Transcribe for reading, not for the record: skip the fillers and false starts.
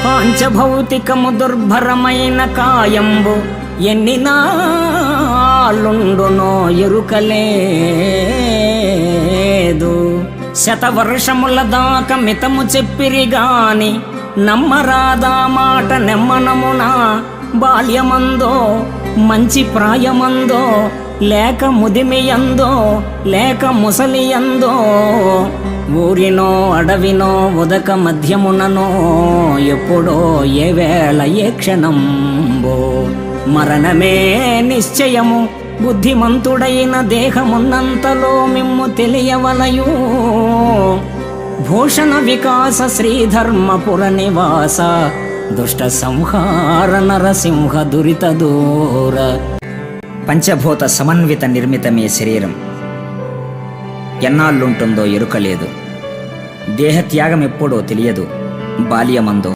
పాంచభౌతికము దుర్భరమైన కాయంబు ఎన్ని నాళ్ళుండునో ఎరుకలేదు. శతవర్షముల దాకా మితము చెప్పిరిగాని నమ్మరాదా మాట నెమ్మనమునా. బాల్యమందో మంచి ప్రాయమందో లేక ముదిమియందో లేక ముసలియందో ఊరినో అడవినో ఉదక మధ్యముననో ఎప్పుడో ఏ వేళ ఏ క్షణంబో మరణమే నిశ్చయము. బుద్ధిమంతుడైన దేహమున్నంతలో మిమ్ము తెలియవలయు. భూషణ వికాస శ్రీధర్మపుర నివాస దుష్ట సంహార నరసింహ దురిత దూర. పంచభూత సమన్విత నిర్మితమే శరీరం. ఎన్నాళ్ళుంటుందో ఎరుకలేదు. దేహత్యాగం ఎప్పుడో తెలియదు. బాల్యమందో